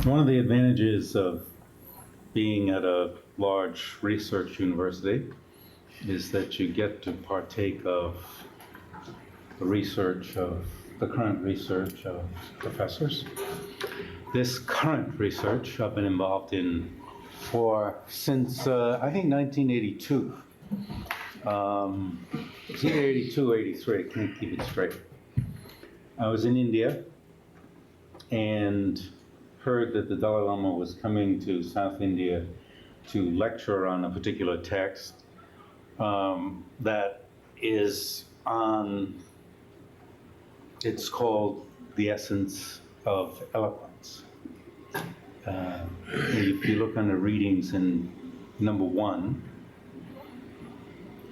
One of the advantages of being at a large research university is that you get to partake of the current research of professors. This current research I've been involved in since I think 1982. It's either 82 or 83, I can't keep it straight. I was in India and heard that the Dalai Lama was coming to South India to lecture on a particular text that is on, it's called The Essence of Eloquence. If you look on the readings in number 1,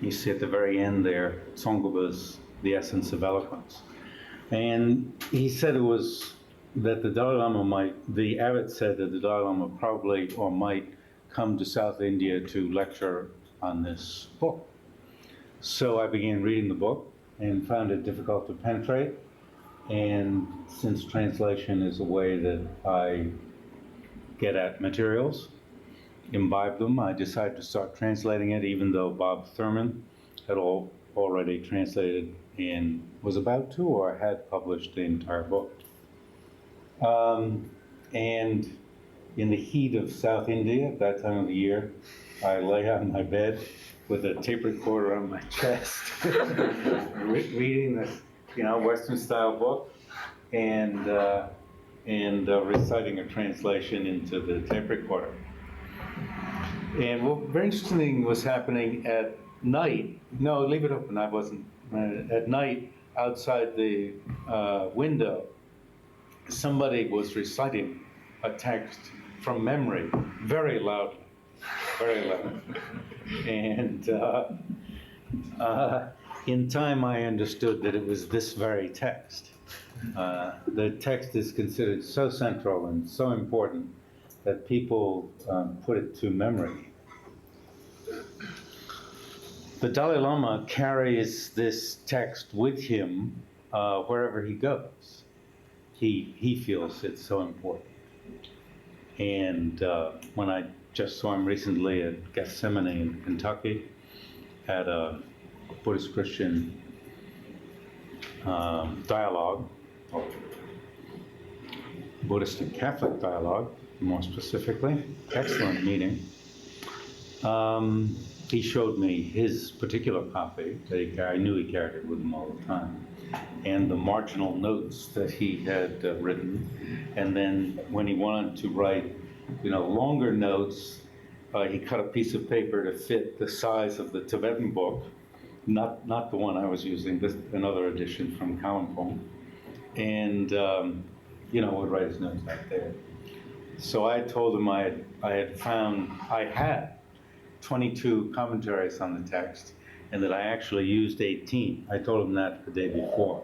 you see at the very end there, Dzong-ka-ba's The Essence of Eloquence. And he said it was that the Dalai Lama the abbot said that the Dalai Lama probably or might come to South India to lecture on this book. So I began reading the book and found it difficult to penetrate. And since translation is a way that I get at materials, imbibe them, I decided to start translating it, even though Bob Thurman had already translated and was about to or had published the entire book. And in the heat of South India at that time of the year, I lay on my bed with a tape recorder on my chest, reading this, Western-style book, and reciting a translation into the tape recorder. And what very interesting was happening at night. No, leave it open. I wasn't. At night, outside the window, somebody was reciting a text from memory, very loudly, very loud. And in time, I understood that it was this very text. The text is considered so central and so important that people put it to memory. The Dalai Lama carries this text with him wherever he goes. He feels it's so important. And when I just saw him recently at Gethsemane in Kentucky at a Buddhist Christian dialogue, or Buddhist and Catholic dialogue, more specifically, excellent meeting. He showed me his particular copy that I knew he carried it with him all the time, and the marginal notes that he had written. And then when he wanted to write, longer notes, he cut a piece of paper to fit the size of the Tibetan book, not the one I was using, this another edition from Kalimpong, and would write his notes back there. So I told him I had 22 commentaries on the text, and that I actually used 18. I told him that the day before.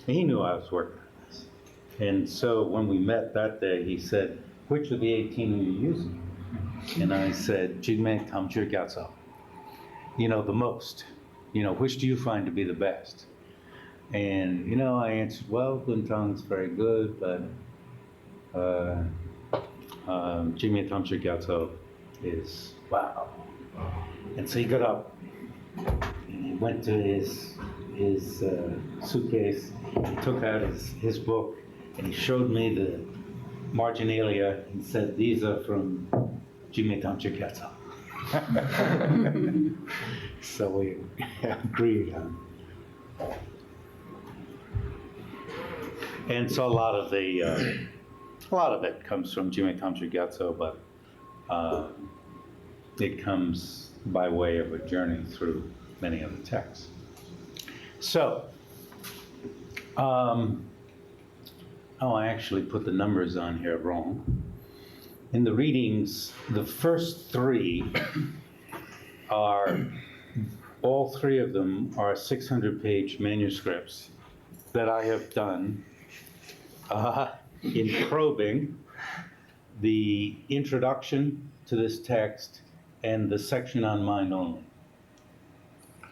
And he knew I was working on this. And so when we met that day, he said, "Which of the 18 are you using?" And I said, "Jigme Tamchir Gyatso." The most. Which do you find to be the best? And, I answered, well, Guntang's very good, but Jigme Tamchir Gyatso is wow. And so he got up and he went to his suitcase, he took out his book, and he showed me the marginalia and said, "These are from Jigme Tamchir Gyatso." So we agreed on. And so a lot of it comes from Jigme Tamchir Gyatso, but it comes by way of a journey through many of the texts. So, I actually put the numbers on here wrong. In the readings, the first 3 all 3 of them are 600-page manuscripts that I have done in probing the introduction to this text and the section on mind only.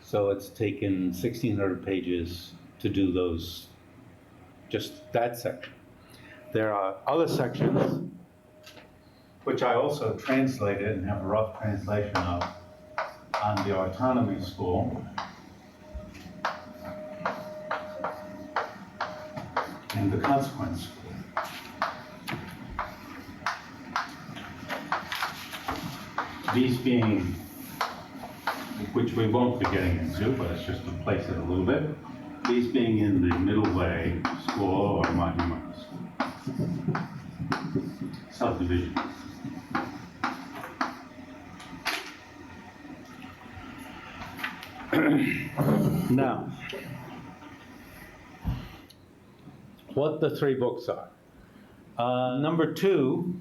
So it's taken 1,600 pages to do just that section. There are other sections which I also translated and have a rough translation of on the Autonomy School. And the Consequence School. These being, which we won't be getting into, but it's just to place it a little bit. These being in the Middle Way School or Mahima School. Subdivision. Now, what the three books are. Number 2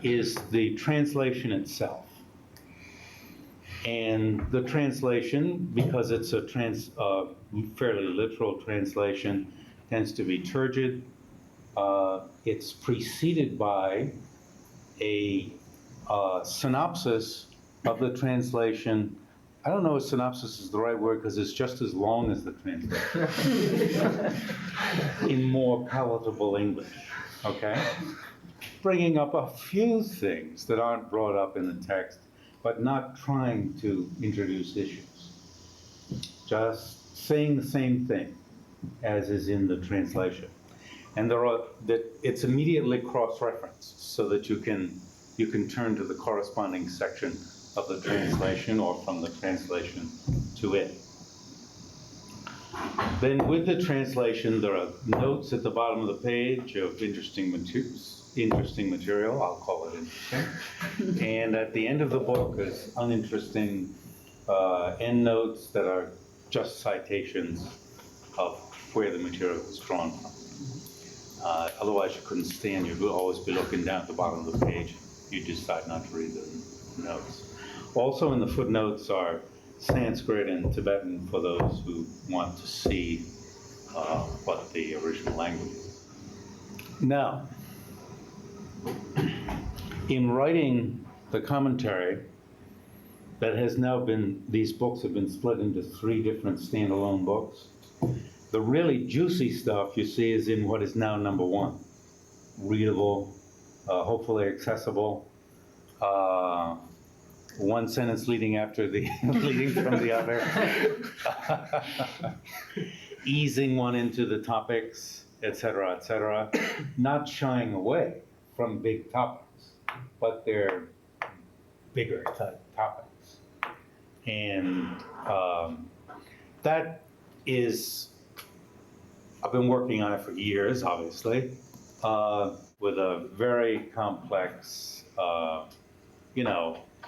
is the translation itself. And the translation, because it's a fairly literal translation, tends to be turgid. It's preceded by a synopsis of the translation. I don't know if synopsis is the right word because it's just as long as the translation. In more palatable English, okay? Bringing up a few things that aren't brought up in the text, but not trying to introduce issues. Just saying the same thing as is in the translation. And it's immediately cross-referenced so that you can turn to the corresponding section of the translation or from the translation to it. Then with the translation, there are notes at the bottom of the page of interesting material, I'll call it interesting. And at the end of the book is uninteresting endnotes that are just citations of where the material was drawn from. Otherwise you couldn't stand, you'd always be looking down at the bottom of the page. You decide not to read the notes. Also in the footnotes are Sanskrit and Tibetan for those who want to see what the original language is. Now, in writing the commentary, that has now been, these books have been split into 3 different standalone books. The really juicy stuff you see is in what is now number 1. Readable, hopefully accessible, one sentence leading after the leading from the other, easing one into the topics, etc., not shying away from big topics, but they're bigger topics. And that is, I've been working on it for years, obviously, with a very complex,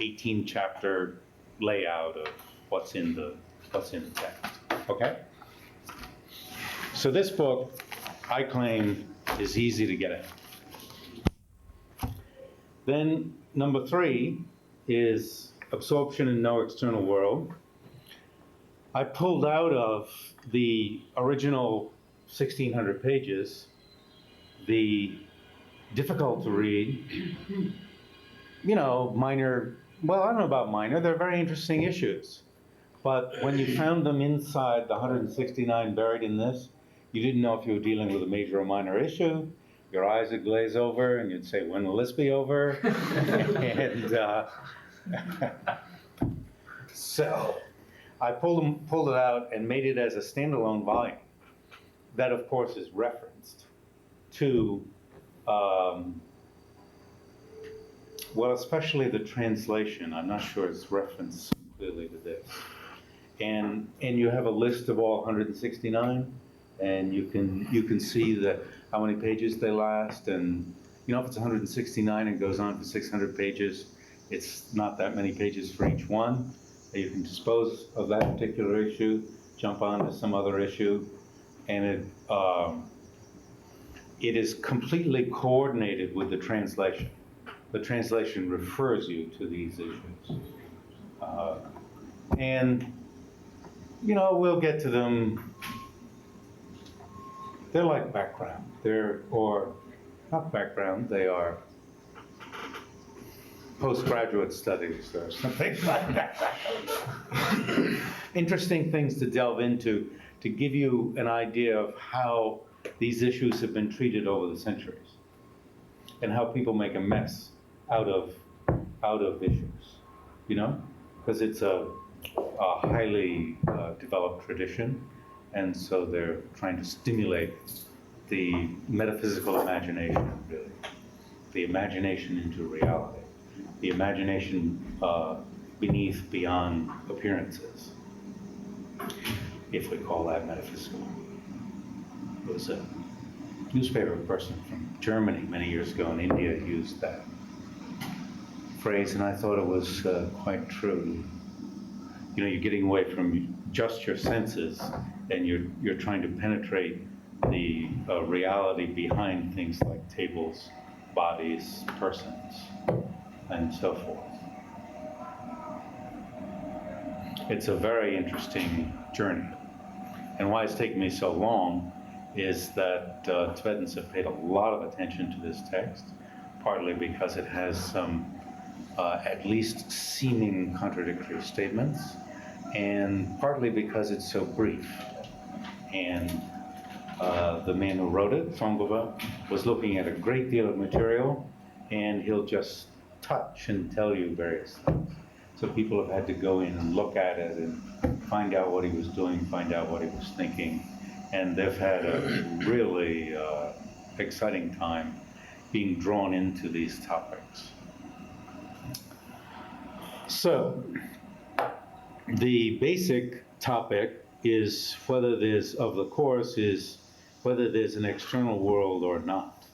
18-chapter layout of what's in the text, okay? So this book, I claim, is easy to get at. Then number 3 is Absorption in No External World. I pulled out of the original 1,600 pages the difficult to read, minor, well, I don't know about minor, they're very interesting issues. But when you found them inside the 169 buried in this, you didn't know if you were dealing with a major or minor issue. Your eyes would glaze over and you'd say, when will this be over? And so I pulled it out and made it as a standalone volume. That, of course, is referenced to well, especially the translation. I'm not sure it's referenced clearly to this. And you have a list of all 169, and you can see that how many pages they last. And if it's 169 and goes on for 600 pages, it's not that many pages for each one. You can dispose of that particular issue, jump on to some other issue, and it is completely coordinated with the translation. The translation refers you to these issues. And, we'll get to them. They're like background. Or not background, they are postgraduate studies or something like that. Interesting things to delve into to give you an idea of how these issues have been treated over the centuries and how people make a mess out of issues, you know, because it's a highly developed tradition, and so they're trying to stimulate the metaphysical imagination, really, the imagination into reality, the imagination beneath, beyond appearances, if we call that metaphysical. It was a newspaper person from Germany many years ago in India used that phrase, and I thought it was quite true. You know, you're getting away from just your senses, and you're trying to penetrate the reality behind things like tables, bodies, persons, and so forth. It's a very interesting journey. And why it's taken me so long is that Tibetans have paid a lot of attention to this text, partly because it has some at least seeming contradictory statements, and partly because it's so brief. And the man who wrote it, Dzong-ka-ba, was looking at a great deal of material, and he'll just touch and tell you various things. So people have had to go in and look at it and find out what he was doing, find out what he was thinking, and they've had a really exciting time being drawn into these topics. So, the basic topic is whether there's, of the course, is whether there's an external world or not,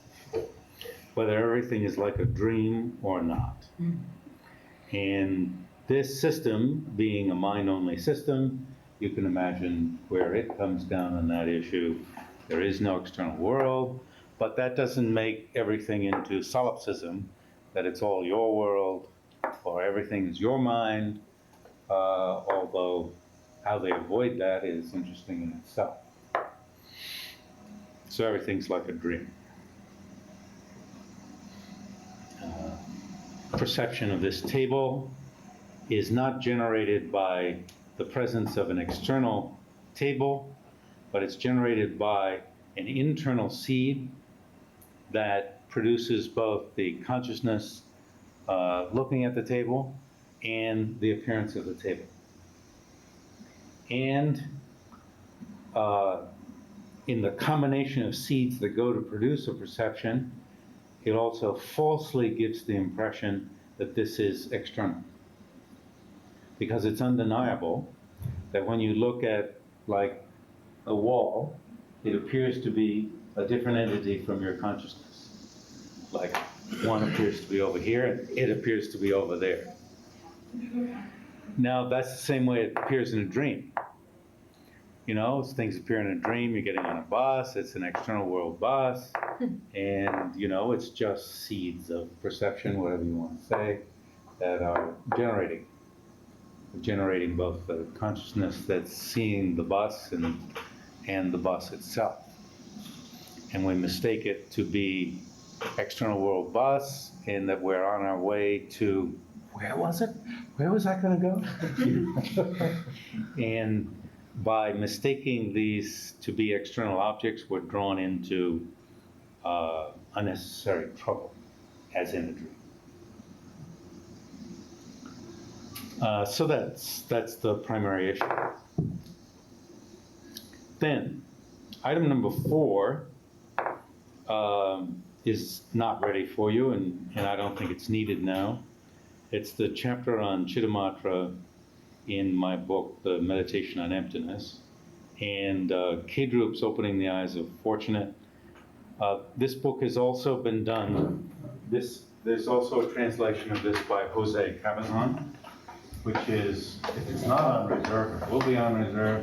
whether everything is like a dream or not. And this system, being a mind-only system, you can imagine where it comes down on that issue. There is no external world, but that doesn't make everything into solipsism, that it's all your world, or everything is your mind, although how they avoid that is interesting in itself. So everything's like a dream. Perception of this table is not generated by the presence of an external table, but it's generated by an internal seed that produces both the consciousness looking at the table and the appearance of the table. And in the combination of seeds that go to produce a perception, it also falsely gives the impression that this is external. Because it's undeniable that when you look at, like, a wall, it appears to be a different entity from your consciousness. Like, one appears to be over here, and it appears to be over there. Now, that's the same way it appears in a dream. You know, as things appear in a dream, you're getting on a bus, it's an external world bus, and, you know, it's just seeds of perception, whatever you want to say, that are generating both the consciousness that's seeing the bus and the bus itself. And we mistake it to be external world bus, and that we're on our way to, where was it? Where was I going to go? And by mistaking these to be external objects, we're drawn into unnecessary trouble, as in a dream. So that's the primary issue. Then, item number 4 is not ready for you, and I don't think it's needed now. It's the chapter on Cittamātra in my book, The Meditation on Emptiness, and K-Droop's Opening the Eyes of Fortunate. This book has also been done. There's also a translation of this by Jose Cabazon, which is, if it's not on reserve, it will be on reserve.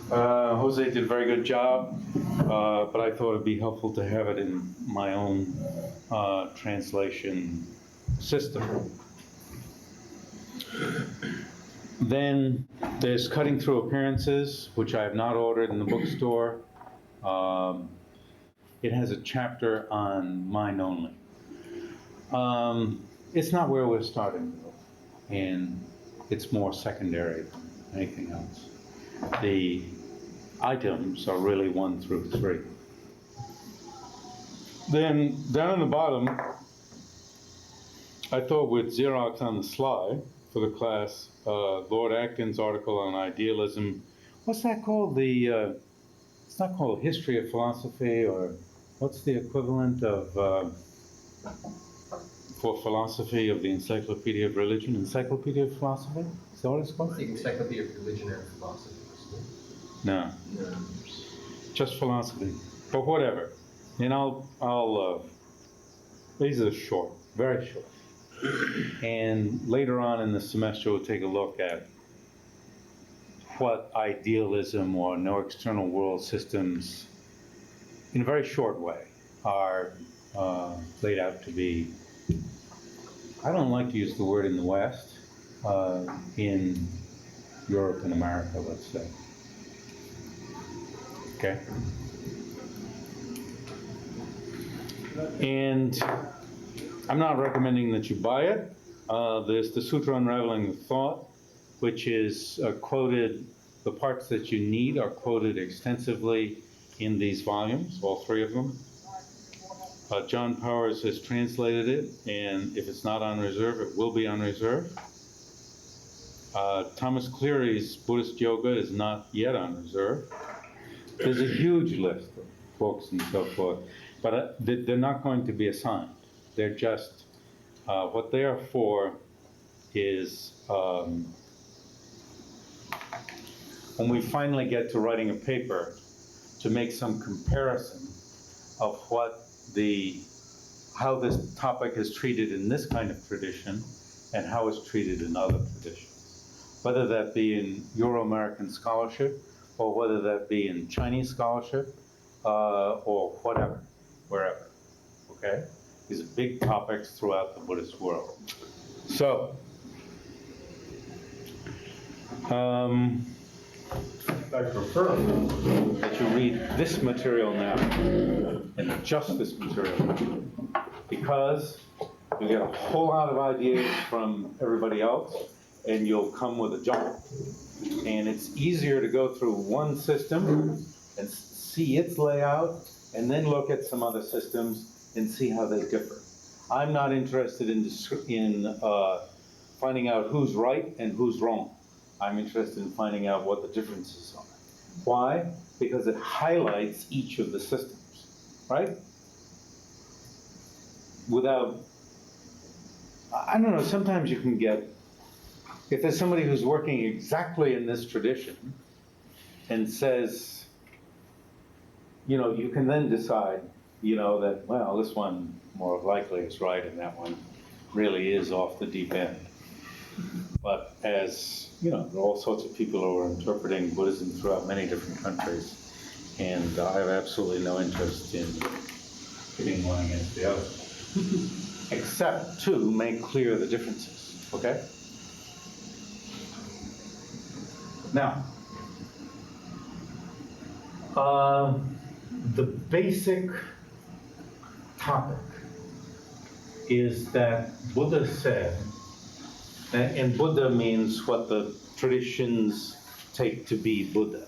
Jose did a very good job, but I thought it'd be helpful to have it in my own translation system. Then there's Cutting Through Appearances, which I have not ordered in the bookstore. It has a chapter on mind only. It's not where we're starting, though, and it's more secondary than anything else. The items are really 1 through 3. Then down in the bottom, I thought with Xerox on the slide for the class, Lord Acton's article on idealism. What's that called? It's not called History of Philosophy, or what's the equivalent of, for philosophy, of the Encyclopedia of Religion? Encyclopedia of Philosophy? Is that what it's called? The Encyclopedia of Religion and Philosophy. No. No. Just philosophy. But whatever. And these are short, very short. And later on in the semester, we'll take a look at what idealism or no external world systems, in a very short way, are laid out to be. I don't like to use the word in the West, in Europe and America, let's say. Okay? And I'm not recommending that you buy it. There's the Sutra Unraveling the Thought, which is quoted, the parts that you need are quoted extensively in these volumes, all three of them. John Powers has translated it, and if it's not on reserve, it will be on reserve. Thomas Cleary's Buddhist Yoga is not yet on reserve. There's a huge list of books and so forth, but they're not going to be assigned. They're just, what they are for is, when we finally get to writing a paper, to make some comparison of how this topic is treated in this kind of tradition and how it's treated in other traditions. Whether that be in Euro-American scholarship, or whether that be in Chinese scholarship, or whatever, wherever, okay? These are big topics throughout the Buddhist world. So, I prefer that you read this material now, and just this material, because you get a whole lot of ideas from everybody else, and you'll come with a jump. And it's easier to go through one system and see its layout, and then look at some other systems and see how they differ. I'm not interested in finding out who's right and who's wrong. I'm interested in finding out what the differences are. Why? Because it highlights each of the systems, right? I don't know, sometimes you can get, if there's somebody who's working exactly in this tradition and says, you can then decide, that, well, this one more likely is right and that one really is off the deep end. But as, there are all sorts of people who are interpreting Buddhism throughout many different countries, and I have absolutely no interest in pitting one against the other, except to make clear the differences, okay? Now, the basic topic is that Buddha said, and Buddha means what the traditions take to be Buddha.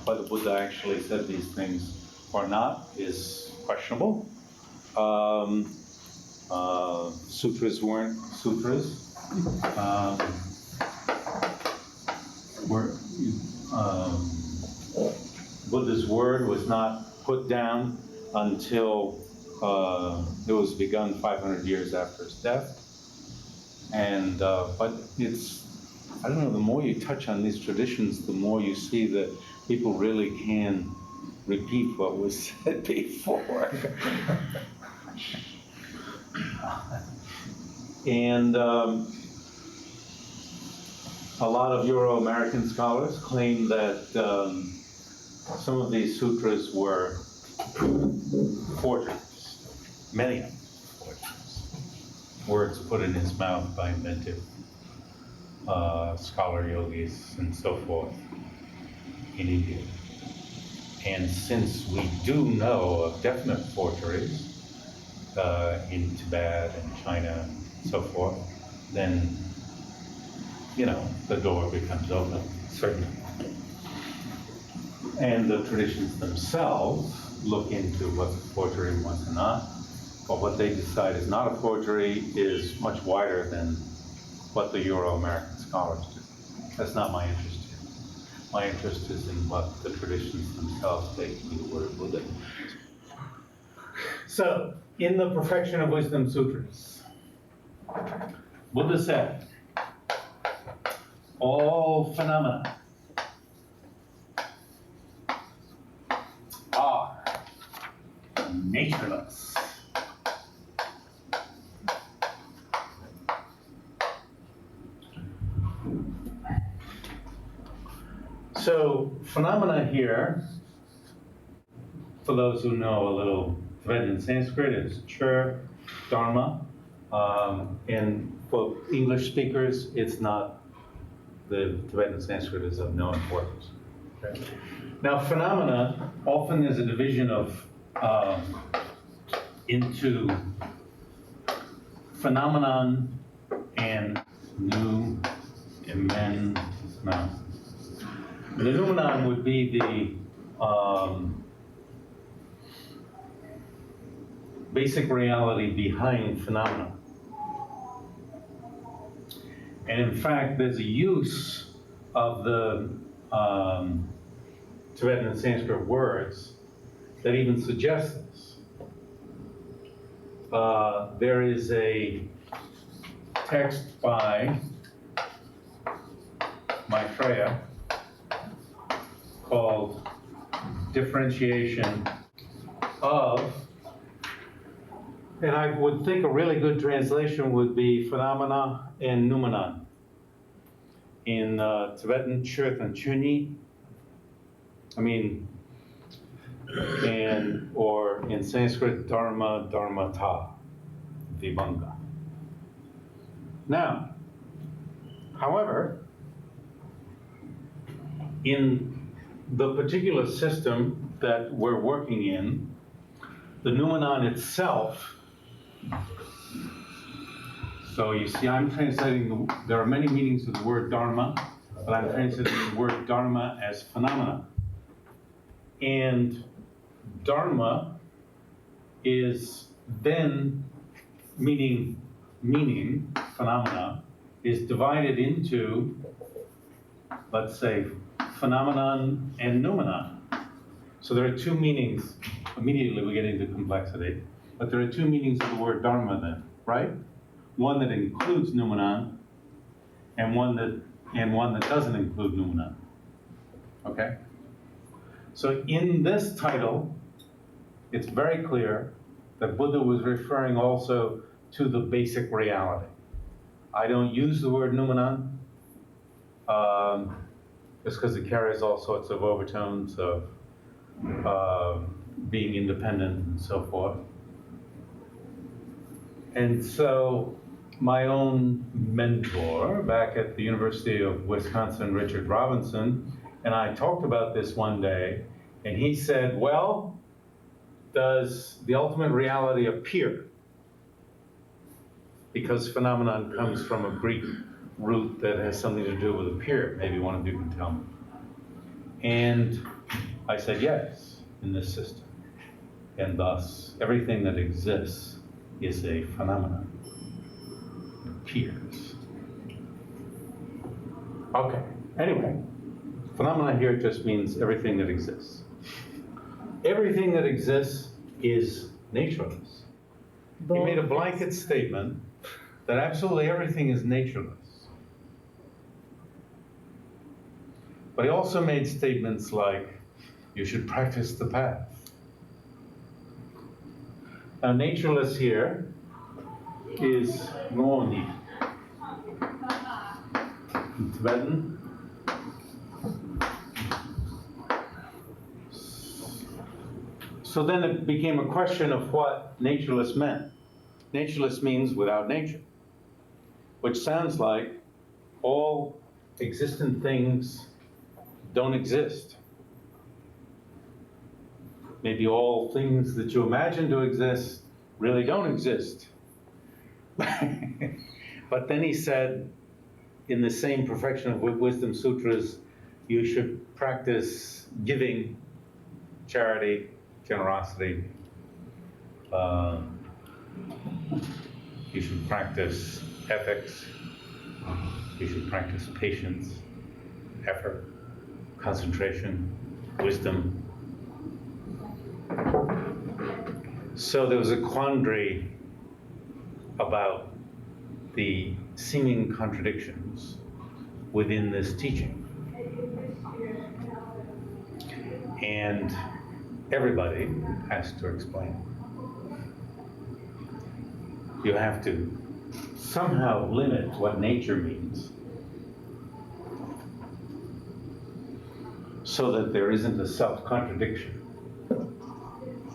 Whether Buddha actually said these things or not is questionable. Sutras weren't sutras. Buddha's word was not put down until it was begun 500 years after his death. And, but I don't know, the more you touch on these traditions, the more you see that people really can repeat what was said before. And a lot of Euro-American scholars claim that some of these sutras were forgeries, many of them forgeries, words put in his mouth by inventive scholar yogis and so forth in India. And since we do know of definite forgeries in Tibet and China and so forth, then, the door becomes open, certainly. And the traditions themselves look into what's a forgery and what's not. But what they decide is not a forgery is much wider than what the Euro-American scholars do. That's not my interest here. My interest is in what the traditions themselves take to be the word of Buddha. So, in the Perfection of Wisdom Sutras, Buddha said, all phenomena are natureless. So, phenomena here, for those who know a little Tibetan Sanskrit, is chur, dharma, and for English speakers, it's not, the Tibetan Sanskrit is of no importance. Okay. Now, phenomena, often there's a division of into phenomenon and nu and men. No. The noumenon would be the basic reality behind phenomena. And in fact, there's a use of the Tibetan and Sanskrit words that even suggests this. There is a text by Maitreya called Differentiation of, and I would think a really good translation would be phenomena and noumenon. In Tibetan, Chirthan Chuni, or in Sanskrit, Dharma, Dharmata, Vibhanga. Now, however, in the particular system that we're working in, the noumenon itself, so you see I'm translating, there are many meanings of the word dharma, but I'm translating the word dharma as phenomena. And dharma is then, meaning phenomena, is divided into, let's say, phenomenon and noumenon. So there are two meanings. Immediately we get into complexity, but there are two meanings of the word dharma then, right? One that includes noumenon, and one that doesn't include noumenon. Okay? So in this title, it's very clear that Buddha was referring also to the basic reality. I don't use the word noumenon, just because it carries all sorts of overtones of being independent and so forth. And so my own mentor back at the University of Wisconsin, Richard Robinson, and I talked about this one day, and he said, well, does the ultimate reality appear? Because phenomenon comes from a Greek root that has something to do with appear. Maybe one of you can tell me. And I said, yes, in this system. And thus, everything that exists is a phenomenon. It appears. Okay, anyway, phenomena here just means everything that exists. Everything that exists is natureless. He made a blanket statement that absolutely everything is natureless. But he also made statements like, you should practice the path. Now, natureless here is ngoni in Tibetan. So then it became a question of what natureless meant. Natureless means without nature, which sounds like all existent things don't exist. Maybe all things that you imagine to exist really don't exist. But then he said, in the same Perfection of Wisdom Sutras, you should practice giving, charity, generosity. You should practice ethics. You should practice patience, effort, concentration, wisdom. So there was a quandary about the seeming contradictions within this teaching. And everybody has to explain. You have to somehow limit what nature means so that there isn't a self-contradiction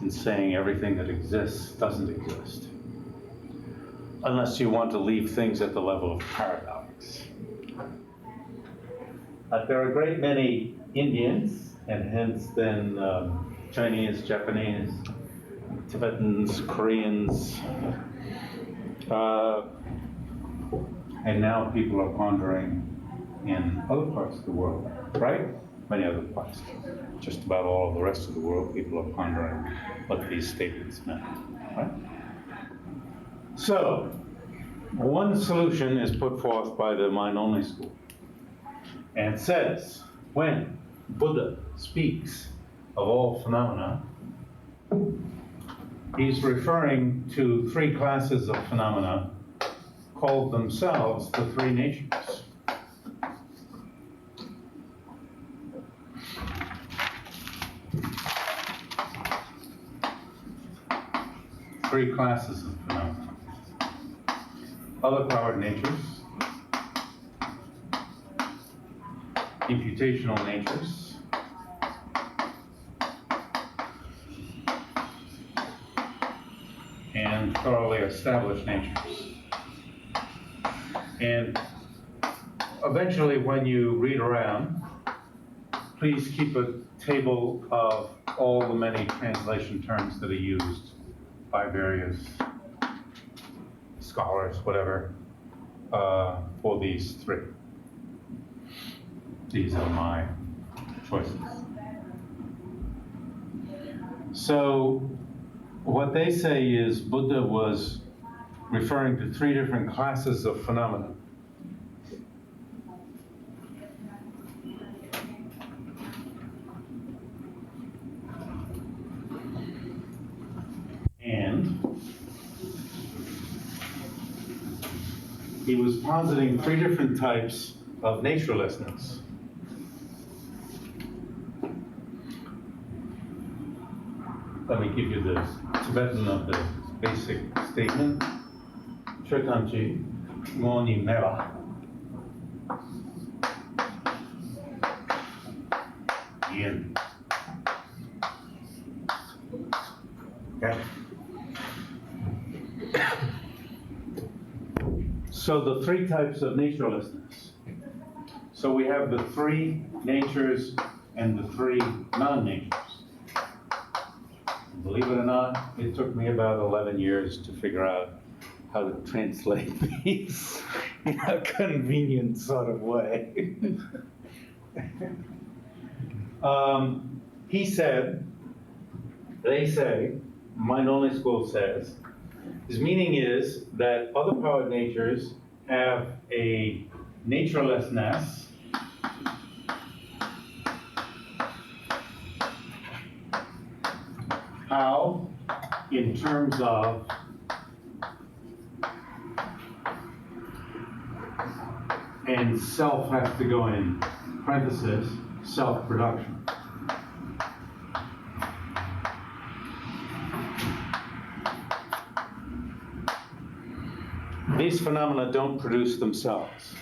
in saying everything that exists doesn't exist, unless you want to leave things at the level of paradox. There are a great many Indians, and hence then Chinese, Japanese, Tibetans, Koreans, and now people are pondering in other parts of the world, right? Many other parts. Just about all of the rest of the world, people are pondering what these statements meant, right? So, one solution is put forth by the mind-only school, and it says, when Buddha speaks of all phenomena, he's referring to three classes of phenomena called themselves the three natures. Three classes of phenomena. Other powered natures, imputational natures, and thoroughly established natures. And eventually, when you read around, please keep a table of all the many translation terms that are used by various scholars, whatever, for these three. These are my choices. So what they say is Buddha was referring to three different classes of phenomena. And he was positing three different types of naturelessness. Let me give you the Tibetan of the basic statement. Chotanchi, Ngoni Mera. Yin. Okay. So the three types of naturelessness. So we have the three natures and the three non-natures. Believe it or not, it took me about 11 years to figure out how to translate these in a convenient sort of way. He said, they say, mind-only school says, his meaning is that other powered natures have a naturelessness how, in terms of and self has to go in parenthesis, self-production. These phenomena don't produce themselves.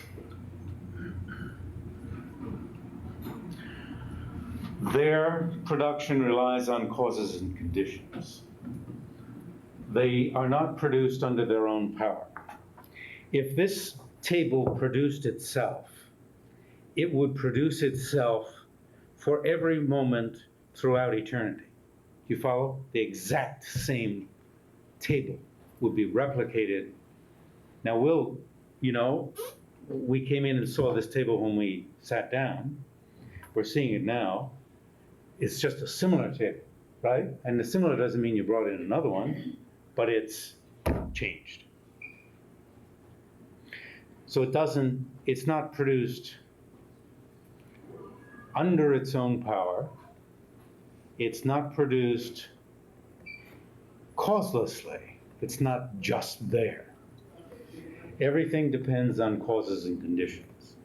Their production relies on causes and conditions. They are not produced under their own power. If this table produced itself, it would produce itself for every moment throughout eternity. Do you follow? The exact same table would be replicated. Now we came in and saw this table when we sat down. We're seeing it now. It's just a similar table. right? And the similar doesn't mean you brought in another one, but it's changed. So it's not produced under its own power. It's not produced causelessly. It's not just there. Everything depends on causes and conditions.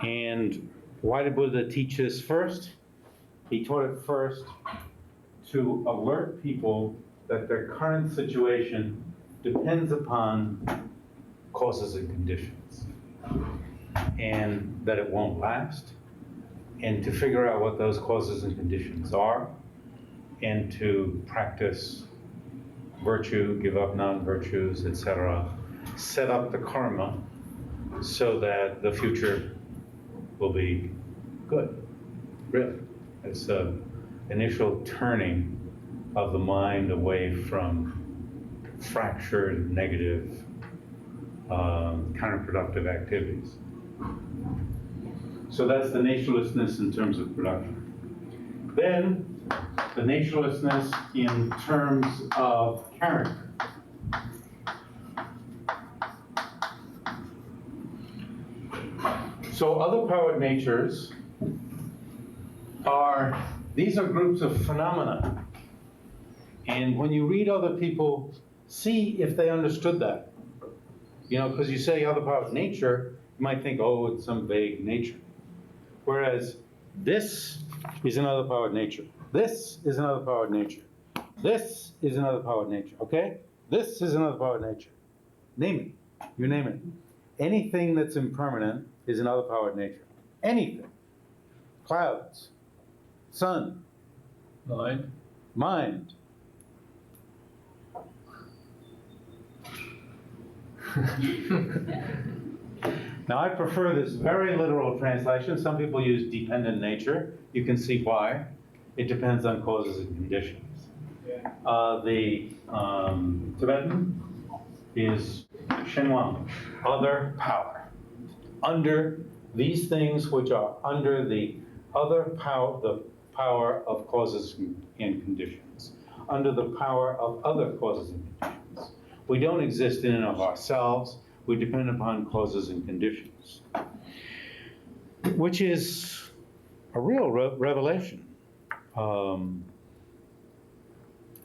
And why did Buddha teach this first? He taught it first to alert people that their current situation depends upon causes and conditions, and that it won't last, and to figure out what those causes and conditions are, and to practice virtue, give up non-virtues, etc., set up the karma so that the future will be good, really. It's the initial turning of the mind away from fractured, negative, counterproductive activities. So that's the naturelessness in terms of production. Then, the naturelessness in terms of character. So other powered natures these are groups of phenomena. And when you read other people, see if they understood that. You know, because you say other powered nature, you might think, oh, it's some vague nature. Whereas this is another powered nature. This is another powered nature. This is another powered nature, okay? This is another powered nature. Name it. You name it. Anything that's impermanent is another powered nature. Anything. Clouds. Sun. Mind. Now, I prefer this very literal translation. Some people use dependent nature. You can see why. It depends on causes and conditions. The Tibetan is shenwang, other power. Under these things which are under the other power, the power of causes and conditions, under the power of other causes and conditions. We don't exist in and of ourselves. We depend upon causes and conditions, which is a real revelation,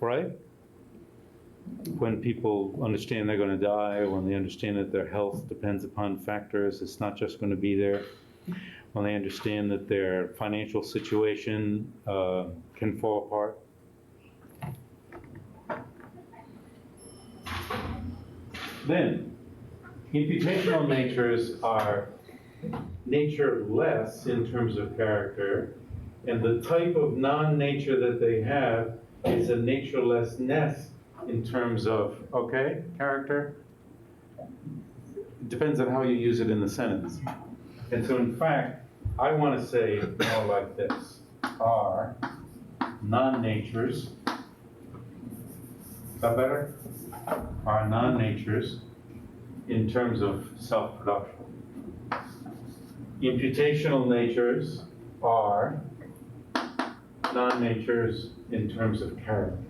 right? When people understand they're going to die, when they understand that their health depends upon factors, it's not just going to be there. When they understand that their financial situation can fall apart. Then, imputational natures are nature-less in terms of character, and the type of non-nature that they have is a nature-lessness in terms of, okay, character. It depends on how you use it in the sentence. And so, in fact, I want to say more like this. Are non-natures, is that better? Are non-natures in terms of self-production. Imputational natures are non-natures in terms of character.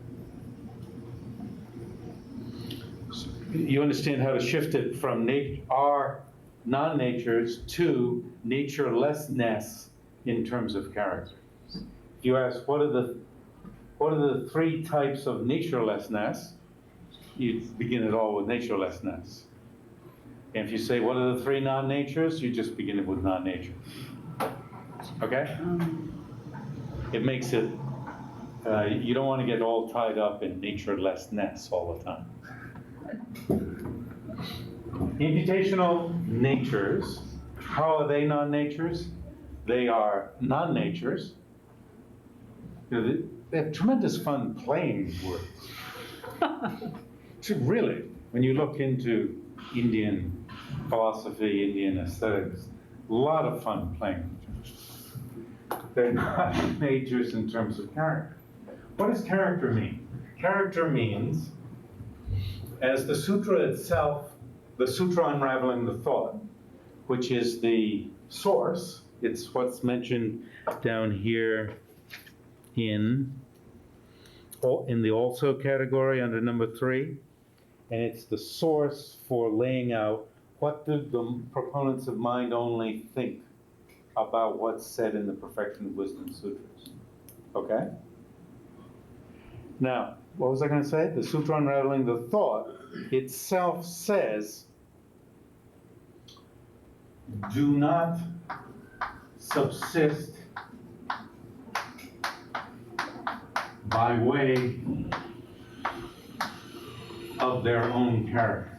So you understand how to shift it from are non-natures to nature-lessness in terms of character. If you ask, what are the three types of nature-lessness? You begin it all with nature-lessness. And if you say, what are the three non-natures? You just begin it with non-nature. Okay? It makes it, you don't want to get all tied up in nature-lessness all the time. Imputational natures, how are they non-natures? They are non-natures. You know, they have tremendous fun playing with words. So really, when you look into Indian philosophy, Indian aesthetics, a lot of fun playing with words. They're not natures in terms of character. What does character mean? Character means, as the sutra itself, the sutra unraveling the thought, which is the source, it's what's mentioned down here in the also category under number 3, and it's the source for laying out what do the proponents of mind only think about what's said in the Perfection of Wisdom Sutras. Okay? Now, what was I going to say? The Sutra Unraveling the Thought itself says, do not subsist by way of their own character.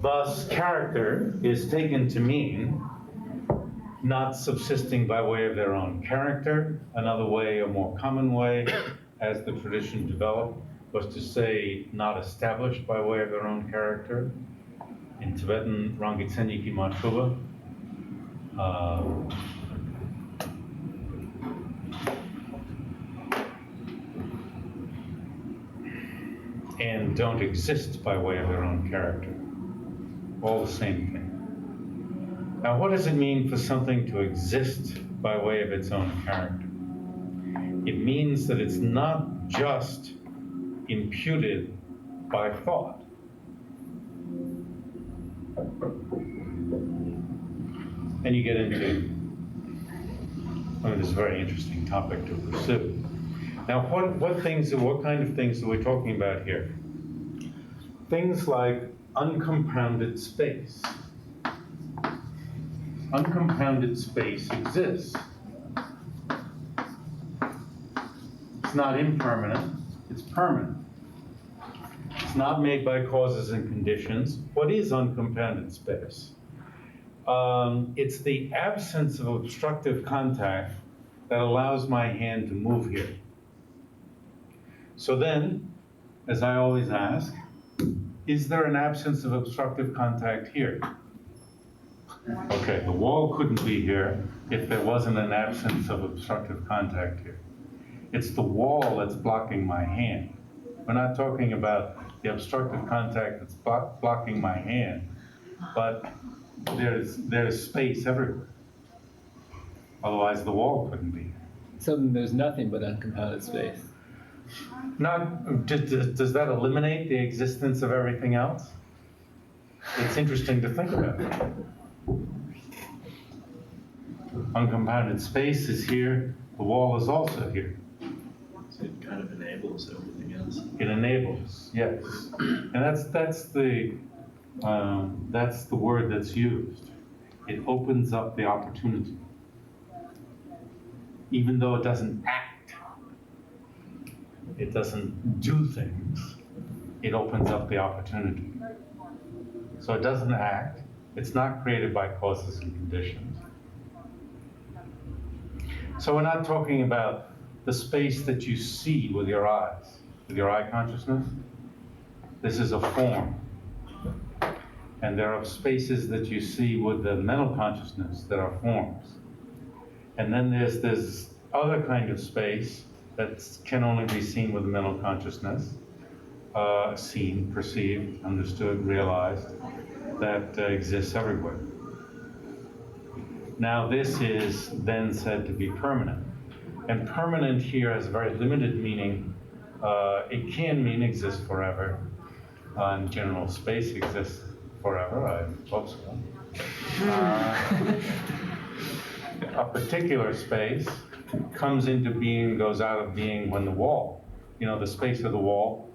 Thus, character is taken to mean not subsisting by way of their own character. Another way, a more common way, as the tradition developed, was to say not established by way of their own character. In Tibetan, Rangitsenyi Machuba. And don't exist by way of their own character. All the same thing. Now, what does it mean for something to exist by way of its own character? It means that it's not just imputed by thought. And you get into, this very interesting topic to pursue. Now, what kind of things are we talking about here? Things like uncompounded space. Uncompounded space exists. It's not impermanent, it's permanent. It's not made by causes and conditions. What is uncompounded space? It's the absence of obstructive contact that allows my hand to move here. So then, as I always ask, is there an absence of obstructive contact here? Okay, the wall couldn't be here if there wasn't an absence of obstructive contact here. It's the wall that's blocking my hand. We're not talking about the obstructive contact that's blocking my hand, but there's space everywhere. Otherwise, the wall couldn't be here. So there's nothing but uncompounded space. Does that eliminate the existence of everything else? It's interesting to think about. Uncompounded space is here, the wall is also here. So it kind of enables everything else. It enables, yes. And that's the word that's used. It opens up the opportunity. Even though it doesn't act, it doesn't do things, it opens up the opportunity. So it doesn't act, it's not created by causes and conditions. So we're not talking about the space that you see with your eyes, with your eye consciousness. This is a form. And there are spaces that you see with the mental consciousness that are forms. And then there's this other kind of space that can only be seen with the mental consciousness, seen, perceived, understood, realized, that exists everywhere. Now this is then said to be permanent. And permanent here has a very limited meaning. It can mean exists forever. In general, space exists forever, I hope so. A particular space comes into being, goes out of being when the wall, the space of the wall,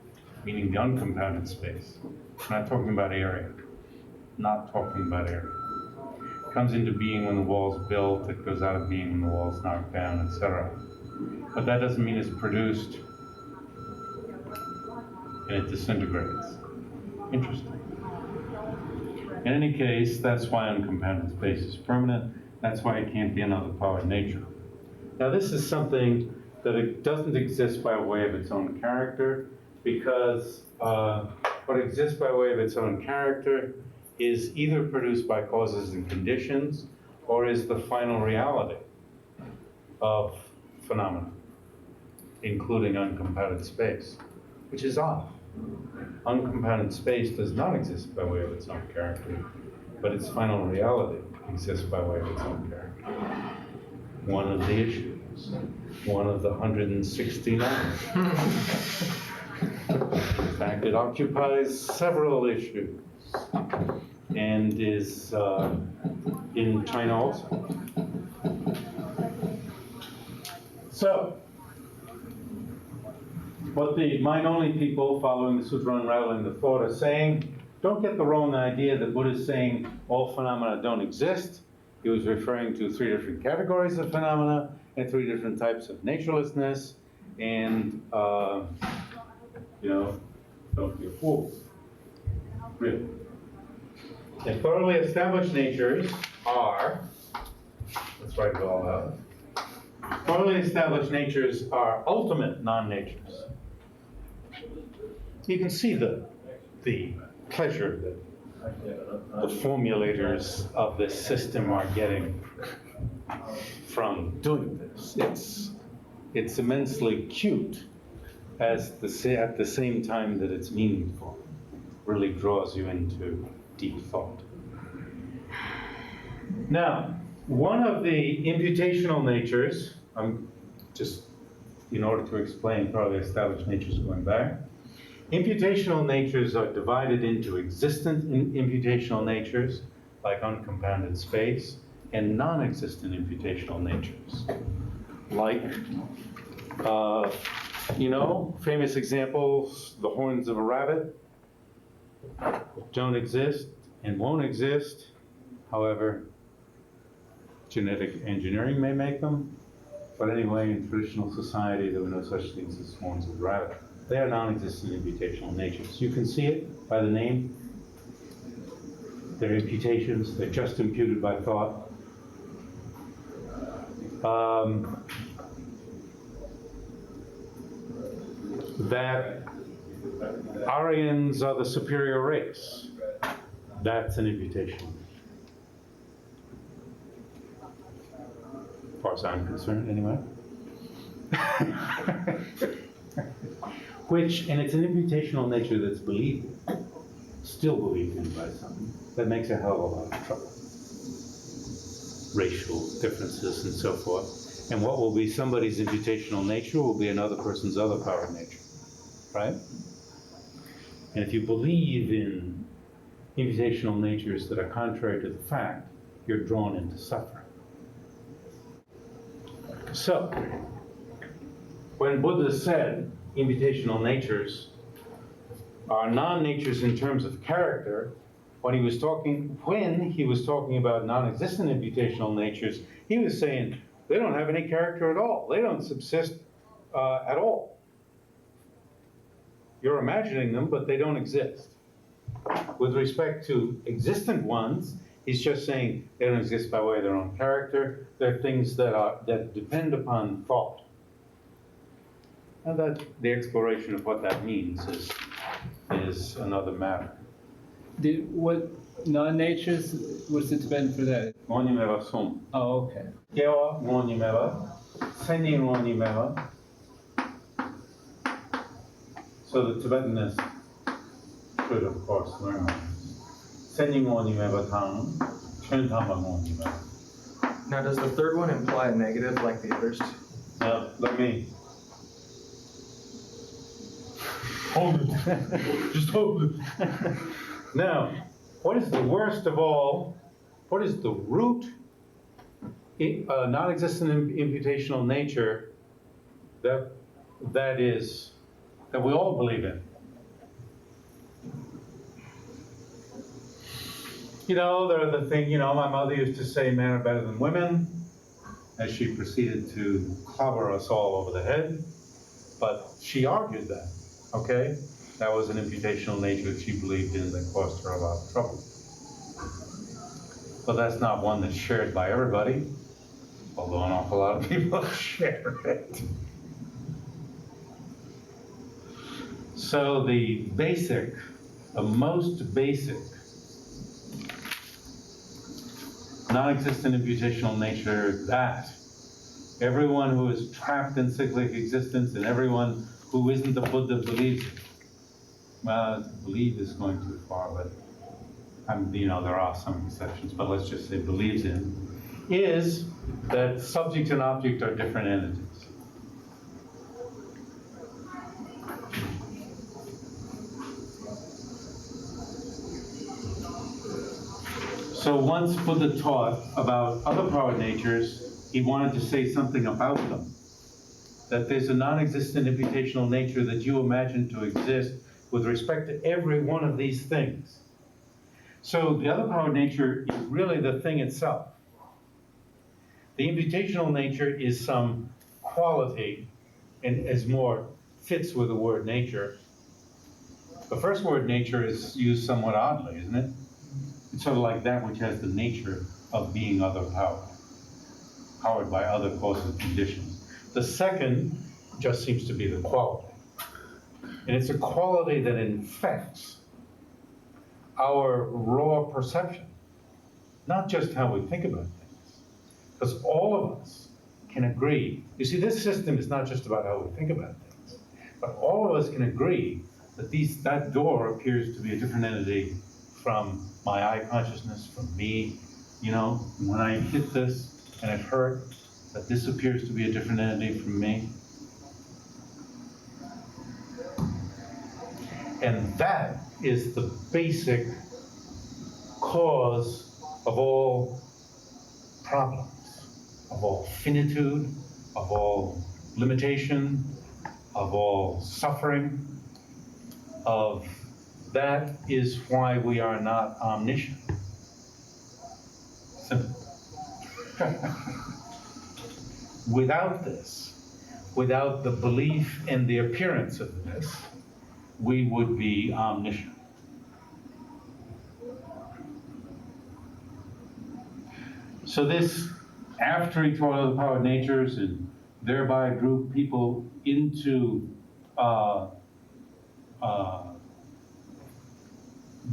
meaning the uncompounded space. I'm not talking about area. Not talking about area. Comes into being when the wall's built, it goes out of being when the wall's knocked down, etc. But that doesn't mean it's produced and it disintegrates. Interesting. In any case, that's why uncompounded space is permanent. That's why it can't be another power of nature. Now this is something that it doesn't exist by way of its own character, because what exists by way of its own character is either produced by causes and conditions, or is the final reality of phenomena, including uncompounded space, which is odd. Uncompounded space does not exist by way of its own character, but its final reality exists by way of its own character. One of the issues, one of the 169. In fact, it occupies several issues and is in China also. So, what the mind-only people following the Sutra Unraveling the Thought are saying, don't get the wrong idea that Buddha is saying all phenomena don't exist. He was referring to 3 different categories of phenomena and 3 different types of naturelessness, and, don't be a fool. Really. And thoroughly established natures are, let's write it all out. Thoroughly established natures are ultimate non-natures. You can see the pleasure that the formulators of this system are getting from doing this. It's immensely cute at the same time that it's meaningful. Really draws you into deep thought. Now, one of the imputational natures, just in order to explain thoroughly established natures going back, imputational natures are divided into existent imputational natures, like uncompounded space, and non-existent imputational natures, like, famous examples, the horns of a rabbit don't exist and won't exist. However, genetic engineering may make them. But anyway, in traditional society, there were no such things as horns of a rabbit. They are non-existent imputational natures. You can see it by the name. They're imputations. They're just imputed by thought. That Aryans are the superior race. That's an imputation. As far as I'm concerned, anyway. And it's an imputational nature that's believed in, still believed in by some. That makes a hell of a lot of trouble. Racial differences and so forth. And what will be somebody's imputational nature will be another person's other power nature, right? And if you believe in imputational natures that are contrary to the fact, you're drawn into suffering. So, when Buddha said imputational natures are non-natures in terms of character, when he was talking about non-existent imputational natures, he was saying they don't have any character at all. They don't subsist at all. You're imagining them, but they don't exist. With respect to existent ones, he's just saying they don't exist by way of their own character. They're things that depend upon thought. And that the exploration of what that means is another matter. What non-natures, what's the Tibetan for that? Ngonyimeva sum. Oh, okay. Kewa ngonyimeva, seni ngonyimeva. So the Tibetanists should, of course, learn that. Seni ngonyimeva tang, chentama ngonyimeva. Now, does the third one imply a negative like the others? Now, let me hold it. Just hold it. Now, what is the worst of all? What is the root non-existent imputational nature that we all believe in? There are the thing, my mother used to say men are better than women, as she proceeded to clobber us all over the head. But she argued that, okay? That was an imputational nature that she believed in that caused her a lot of trouble. But that's not one that's shared by everybody, although an awful lot of people share it. So the most basic non-existent imputational nature that everyone who is trapped in cyclic existence and everyone who isn't the Buddha believes in well, believe is going too far, but there are some exceptions, but let's just say believes in, is that subject and object are different entities. So once Buddha taught about other power natures, he wanted to say something about them. That there's a non-existent imputational nature that you imagine to exist with respect to every one of these things. So the other power nature is really the thing itself. The imputational nature is some quality, and as more fits with the word nature. The first word nature is used somewhat oddly, isn't it? It's sort of like that which has the nature of being other power, powered by other causes and conditions. The second just seems to be the quality. And it's a quality that infects our raw perception, not just how we think about things. Because all of us can agree. You see, this system is not just about how we think about things, but all of us can agree that that door appears to be a different entity from my eye consciousness, from me. When I hit this and it hurt, that this appears to be a different entity from me. And that is the basic cause of all problems, of all finitude, of all limitation, of all suffering, that is why we are not omniscient. Simple. Without this, without the belief in the appearance of this, we would be omniscient. So this, after he taught other power natures and thereby drew people into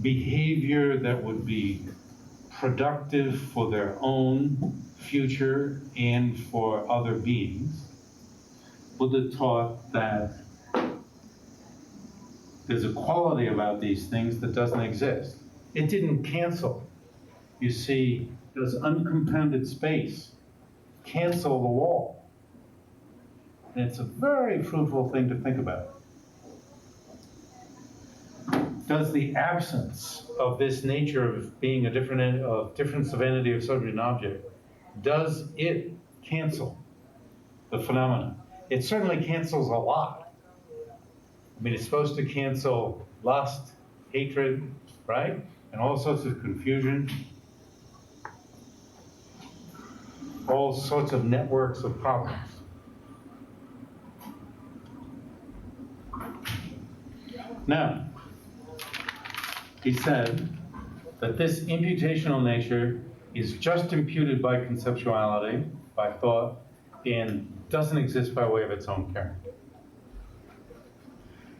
behavior that would be productive for their own future and for other beings, Buddha taught that there's a quality about these things that doesn't exist. It didn't cancel. You see, does uncompounded space cancel the wall? And it's a very fruitful thing to think about. Does the absence of this nature of being a difference of entity of subject and object, does it cancel the phenomena? It certainly cancels a lot. I mean, it's supposed to cancel lust, hatred, right? And all sorts of confusion. All sorts of networks of problems. Now, he said that this imputational nature is just imputed by conceptuality, by thought, and doesn't exist by way of its own character.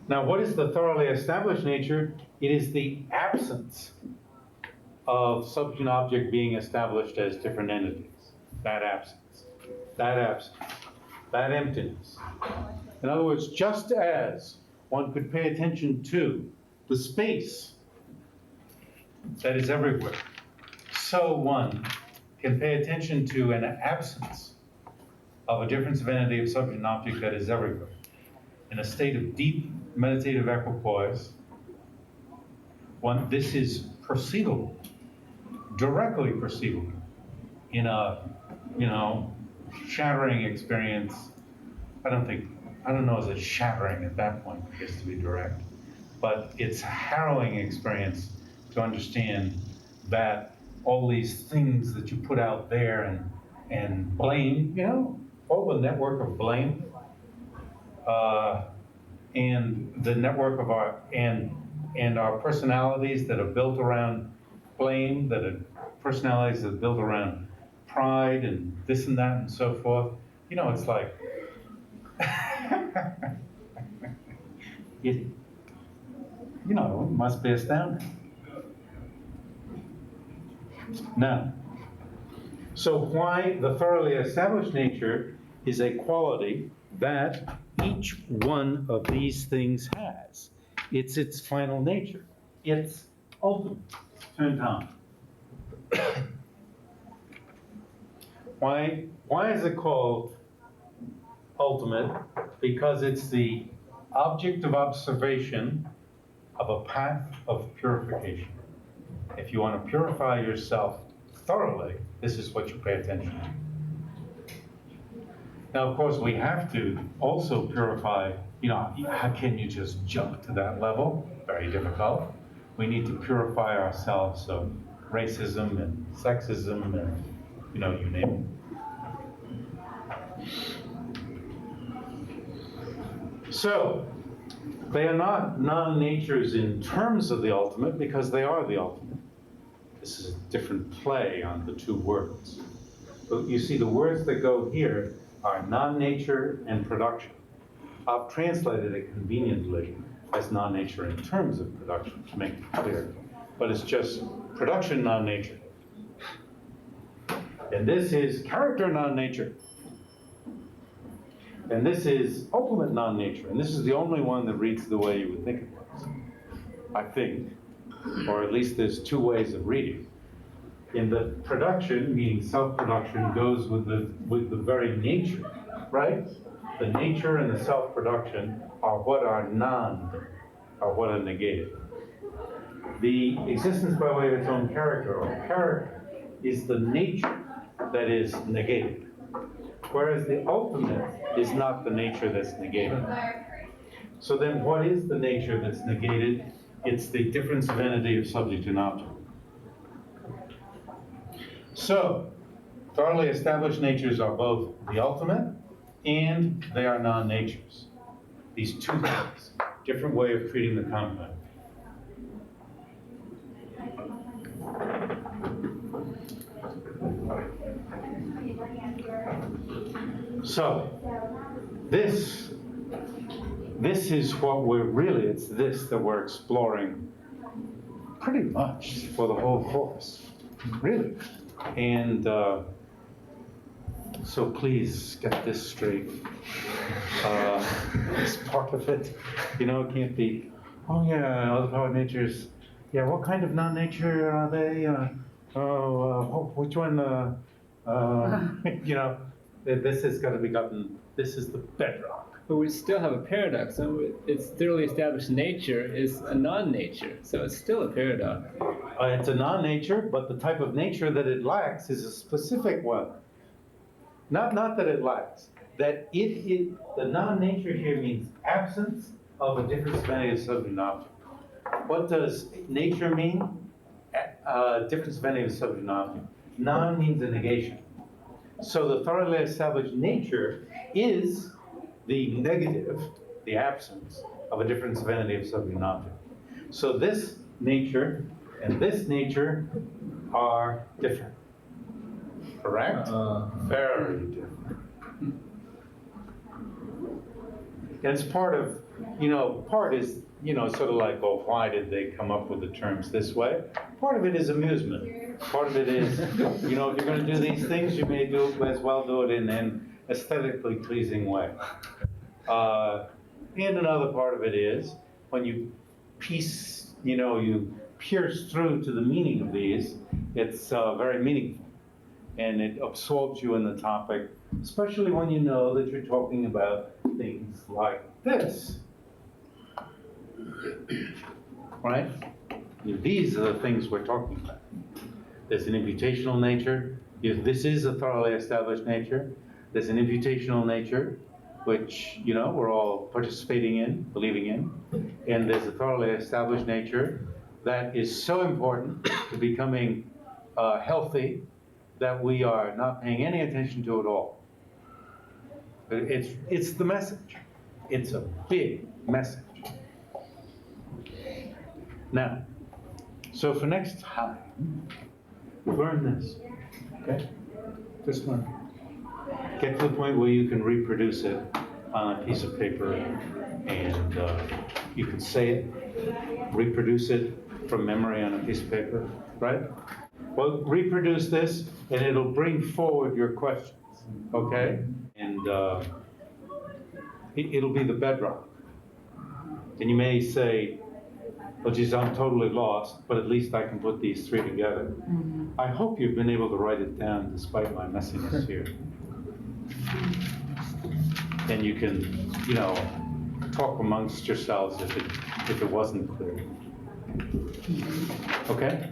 Now, what is the thoroughly established nature? It is the absence of subject and object being established as different entities. That absence, that emptiness. In other words, just as one could pay attention to the space that is everywhere, so one can pay attention to an absence of a difference of entity of subject and object that is everywhere. In a state of deep meditative equipoise, this is perceivable, directly perceivable in a, shattering experience. I don't know if it's shattering at that point, I guess, to be direct, but it's a harrowing experience to understand that all these things that you put out there and blame, all the network of blame, and the network of our personalities that are built around blame, personalities that are built around pride and this and that and so forth. It's like it must be astounding. Now, so why the thoroughly established nature is a quality that each one of these things has. It's its final nature. It's ultimate. Turned on. Why is it called ultimate? Because it's the object of observation of a path of purification. If you want to purify yourself thoroughly, this is what you pay attention to. Now, of course, we have to also purify, how can you just jump to that level? Very difficult. We need to purify ourselves of racism and sexism and, you name it. So, they are not non-natures in terms of the ultimate because they are the ultimate. This is a different play on the two words. But you see, the words that go here are non-nature and production. I've translated it conveniently as non-nature in terms of production to make it clear. But it's just production non-nature. And this is character non-nature. And this is ultimate non-nature. And this is the only one that reads the way you would think it was, I think. Or at least there's two ways of reading. In the production, meaning self-production, goes with the very nature, right? The nature and the self-production are what are what are negated. The existence by way of its own character, or character, is the nature that is negated. Whereas the ultimate is not the nature that's negated. So then what is the nature that's negated? It's the difference of entity of subject and object. So, thoroughly established natures are both the ultimate and they are non-natures. These two things, different way of treating the compound. So, this is what it's this that we're exploring pretty much for the whole course, really. And so please get this straight. It's part of it. It can't be, oh yeah, other power natures. Yeah, what kind of non-nature are they? Which one? This has got to be gotten, this is the bedrock. But we still have a paradox. So its thoroughly established nature is a non-nature, so it's still a paradox. It's a non-nature, but the type of nature that it lacks is a specific one. Not that it lacks. That the non-nature here means absence of a difference of any subject and object. What does nature mean? Difference of any subject and object. Non means a negation. So the thoroughly established nature is the negative, the absence of a difference of entity of subject and object. So this nature and this nature are different. Correct? Very different. And it's part of, part is, sort of like, well, why did they come up with the terms this way? Part of it is amusement. Part of it is, if you're going to do these things, you may as well do it in an aesthetically pleasing way. And another part of it is, when you you pierce through to the meaning of these, it's very meaningful. And it absorbs you in the topic, especially when you know that you're talking about things like this. Right? These are the things we're talking about. There's an imputational nature. This is a thoroughly established nature. There's an imputational nature, which, we're all participating in, believing in. And there's a thoroughly established nature that is so important to becoming healthy that we are not paying any attention to at all. It's the message. It's a big message. Now, so for next time, learn this, okay? Just learn. Get to the point where you can reproduce it on a piece of paper and you can say it, reproduce it from memory on a piece of paper, right? Well, reproduce this and it'll bring forward your questions, okay? And it'll be the bedrock. And you may say, well, geez, I'm totally lost, but at least I can put these three together. I hope you've been able to write it down despite my messiness here. And you can, you know, talk amongst yourselves if it wasn't clear. Okay?